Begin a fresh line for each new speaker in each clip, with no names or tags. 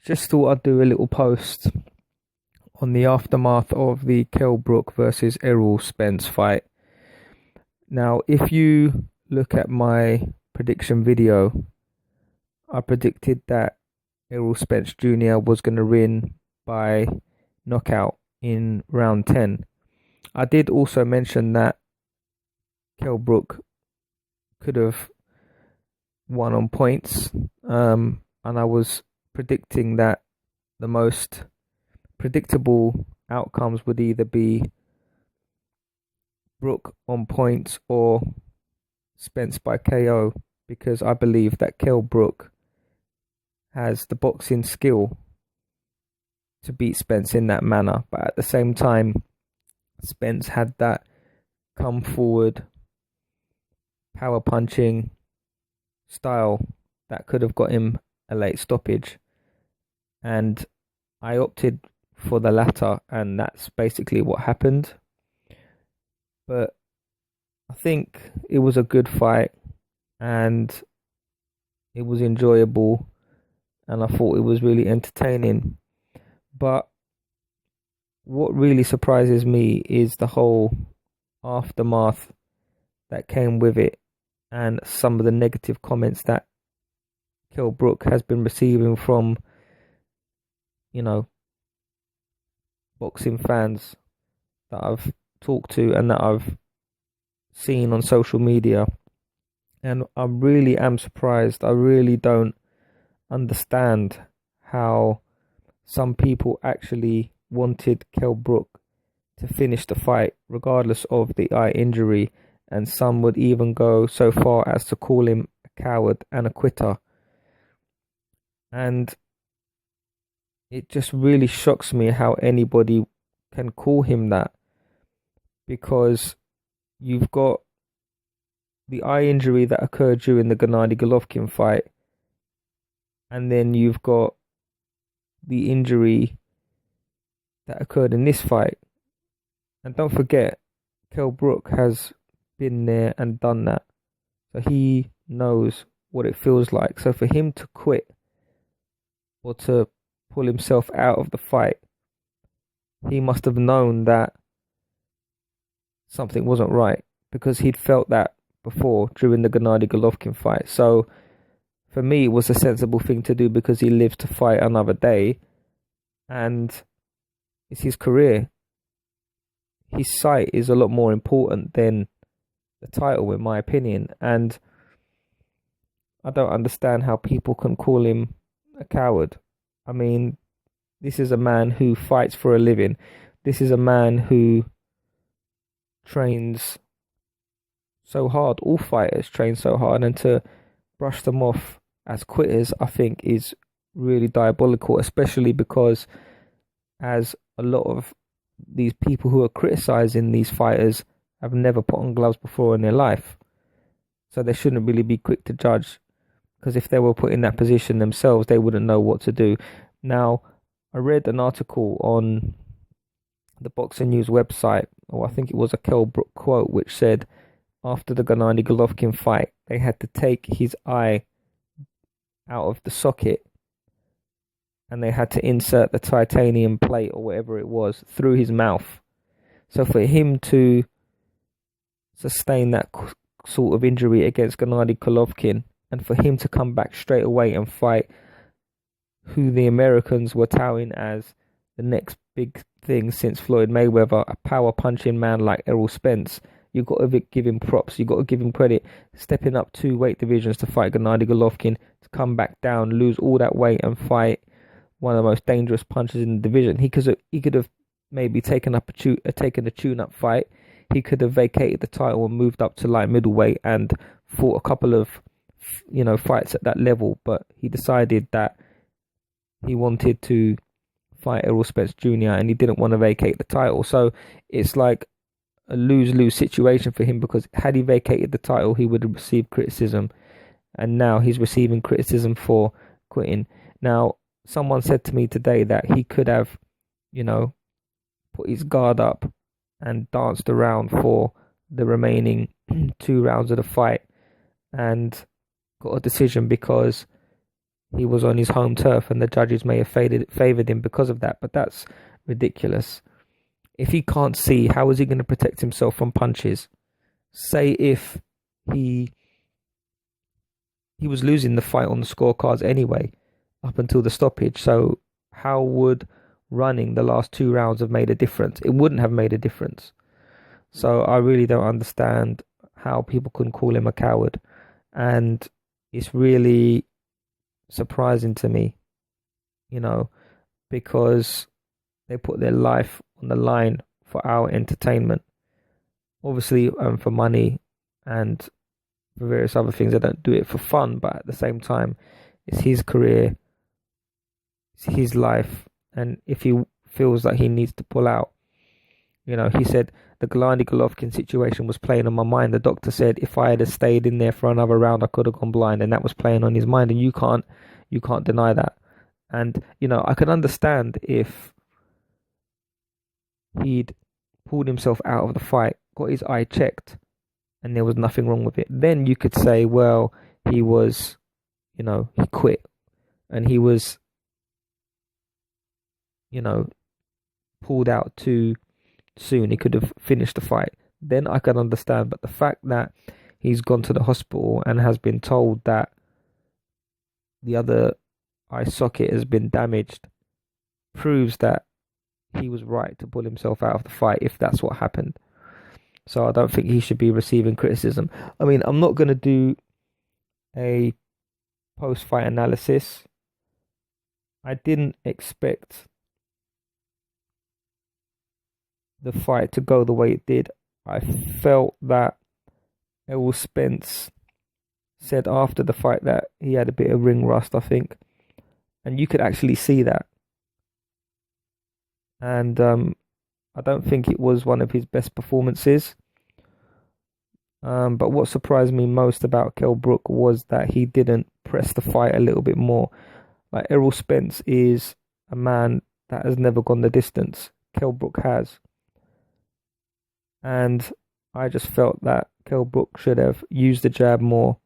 Just thought I'd do a little post on the aftermath of the Kell Brook versus Errol Spence fight. Now, if you look at my prediction video, I predicted that Errol Spence Jr. was going to win by knockout in round 10. I did also mention that Kell Brook could have won on points, and I was predicting that the most predictable outcomes would either be Brook on points or Spence by KO, because I believe that Kell Brook has the boxing skill to beat Spence in that manner, but at the same time Spence had that come forward power punching style that could have got him a late stoppage, and I opted for the latter, and that's basically what happened. But I think it was a good fight and it was enjoyable, and I thought it was really entertaining. But what really surprises me is the whole aftermath that came with it, and some of the negative comments that Kell Brook has been receiving from, boxing fans that I've talked to and that I've seen on social media. And I really am surprised. I really don't understand how some people actually wanted Kell Brook to finish the fight regardless of the eye injury, and some would even go so far as to call him a coward and a quitter. And it just really shocks me how anybody can call him that, because you've got the eye injury that occurred during the Gennady Golovkin fight, and then you've got the injury that occurred in this fight. And don't forget, Kell Brook has been there and done that, so he knows what it feels like. So for him to quit or to pull himself out of the fight, he must have known that something wasn't right, because he'd felt that before during the Gennady Golovkin fight. So for me, it was a sensible thing to do, because he lives to fight another day and it's his career. His sight is a lot more important than the title, in my opinion. And I don't understand how people can call him a coward. I mean, this is a man who fights for a living. This is a man who trains so hard. All fighters train so hard, and to brush them off as quitters, I think, is really diabolical, especially because, as a lot of these people who are criticizing these fighters have never put on gloves before in their life, so they shouldn't really be quick to judge, because if they were put in that position themselves, they wouldn't know what to do. Now, I read an article on the Boxing News website, or I think it was a Kell Brook quote, which said after the Gennady Golovkin fight, they had to take his eye out of the socket and they had to insert the titanium plate or whatever it was through his mouth. So for him to sustain that sort of injury against Gennady Golovkin, and for him to come back straight away and fight who the Americans were touting as the next big thing since Floyd Mayweather, a power punching man like Errol Spence, you've got to give him props. You've got to give him credit, stepping up 2 weight divisions to fight Gennady Golovkin, to come back down, lose all that weight and fight one of the most dangerous punchers in the division. He could have maybe taken a tune-up fight. He could have vacated the title and moved up to light middleweight and fought a couple of fights at that level, but he decided that he wanted to fight Errol Spence Jr. and he didn't want to vacate the title. So it's like a lose-lose situation for him, because had he vacated the title, he would have received criticism, and now he's receiving criticism for quitting. Now, someone said to me today that he could have, put his guard up and danced around for the remaining 2 rounds of the fight and got a decision, because he was on his home turf and the judges may have favored him because of that, but that's ridiculous. If he can't see, how is he going to protect himself from punches? Say if he he was losing the fight on the scorecards anyway, up until the stoppage. So how would running the last 2 rounds have made a difference? It wouldn't have made a difference. So I really don't understand how people can call him a coward. And it's really surprising to me, you know, because they put their life on the line for our entertainment. Obviously, for money and for various other things. They don't do it for fun, but at the same time, it's his career, it's his life. And if he feels that he needs to pull out, he said the Gennady Golovkin situation was playing on my mind. The doctor said if I had stayed in there for another round, I could have gone blind, and that was playing on his mind. And you can't deny that. And I can understand if he'd pulled himself out of the fight, got his eye checked, and there was nothing wrong with it. Then you could say, well, he was, he quit, and he was, pulled out too soon. He could have finished the fight. Then I can understand. But the fact that he's gone to the hospital and has been told that the other eye socket has been damaged proves that he was right to pull himself out of the fight if that's what happened. So I don't think he should be receiving criticism. I mean, I'm not going to do a post-fight analysis. I didn't expect the fight to go the way it did. I felt that Errol Spence said after the fight that he had a bit of ring rust, I think. And you could actually see that. And I don't think it was one of his best performances. But what surprised me most about Kell Brook was that he didn't press the fight a little bit more. Like, Errol Spence is a man that has never gone the distance. Kell Brook has. And I just felt that Kell Brook should have used the jab more,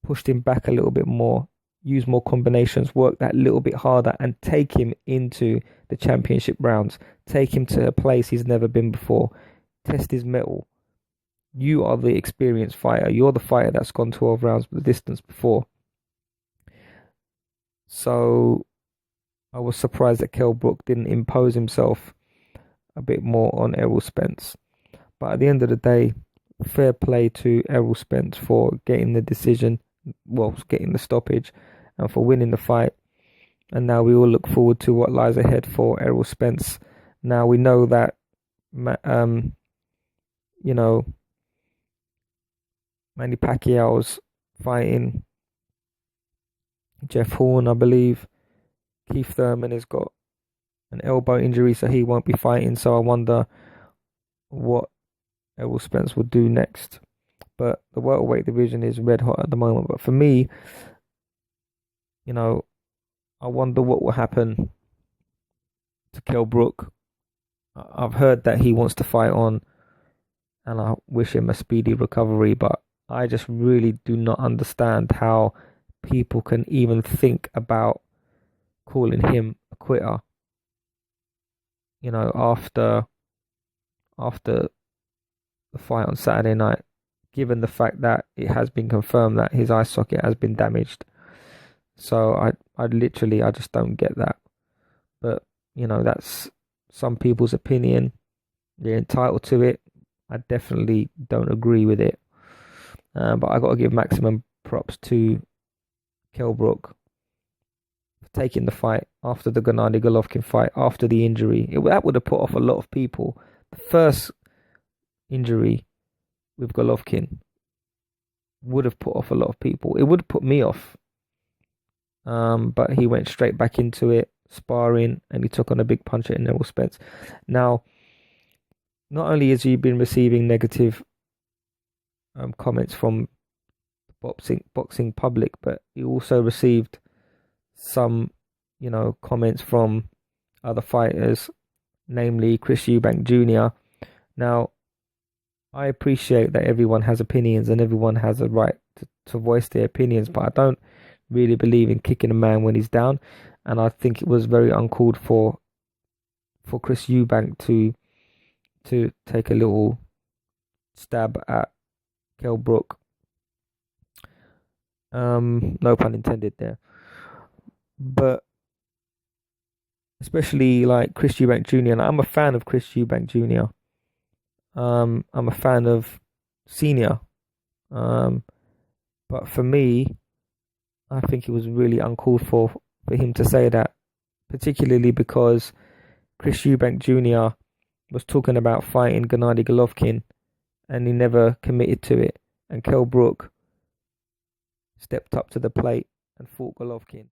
pushed him back a little bit more, used more combinations, work that little bit harder, and take him into the championship rounds. Take him to a place he's never been before. Test his mettle. You are the experienced fighter. You're the fighter that's gone 12 rounds the distance before. So I was surprised that Kell Brook didn't impose himself a bit more on Errol Spence. But at the end of the day, fair play to Errol Spence for getting the decision, getting the stoppage, and for winning the fight. And now we all look forward to what lies ahead for Errol Spence. Now we know that, Manny Pacquiao's fighting Jeff Horn, I believe. Keith Thurman has got an elbow injury, so he won't be fighting. So I wonder what Errol Spence will do next. But the welterweight division is red hot at the moment. But for me, I wonder what will happen to Kell Brook. I've heard that he wants to fight on, and I wish him a speedy recovery. But I just really do not understand how people can even think about calling him a quitter. After the fight on Saturday night, given the fact that it has been confirmed that his eye socket has been damaged. So I just don't get that. But, that's some people's opinion. They're entitled to it. I definitely don't agree with it. But I got to give maximum props to Kell Brook for taking the fight after the Gennady Golovkin fight, after the injury. That would have put off a lot of people. The first injury with Golovkin would have put off a lot of people. It would have put me off. But he went straight back into it, sparring, and he took on a big puncher in Errol Spence. Now, not only has he been receiving negative comments from boxing public, but he also received some, comments from other fighters, namely Chris Eubank Jr. Now, I appreciate that everyone has opinions and everyone has a right to voice their opinions, but I don't really believe in kicking a man when he's down, and I think it was very uncalled for Chris Eubank to take a little stab at Kell Brook. No pun intended there. But especially like Chris Eubank Jr. And I'm a fan of Chris Eubank Jr. I'm a fan of Senior. Um, but for me, I think it was really uncalled for him to say that, particularly because Chris Eubank Jr. was talking about fighting Gennady Golovkin, and he never committed to it. And Kell Brook stepped up to the plate and fought Golovkin.